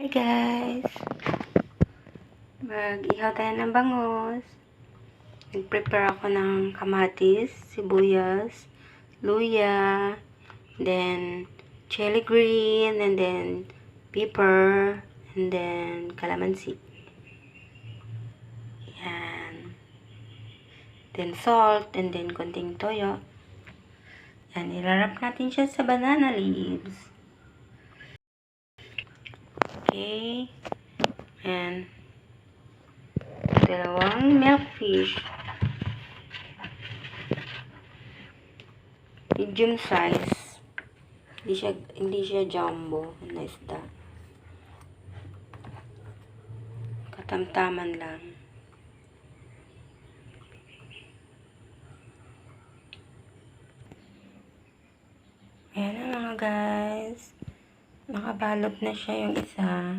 Hi guys! Mag-ihaw tayo ng bangus. Nag-prepare ako ng kamatis, sibuyas, luya, then chili green, and then pepper, and then calamansi. Yan. Then salt, and then konting toyo. Yan, ilarap natin siya sa banana leaves. Okay. And dalawang milkfish. Medium size. Hindi siya jumbo na isda. Katamtaman lang. Ayan na mga guys. Nakabalot na siya yung isa.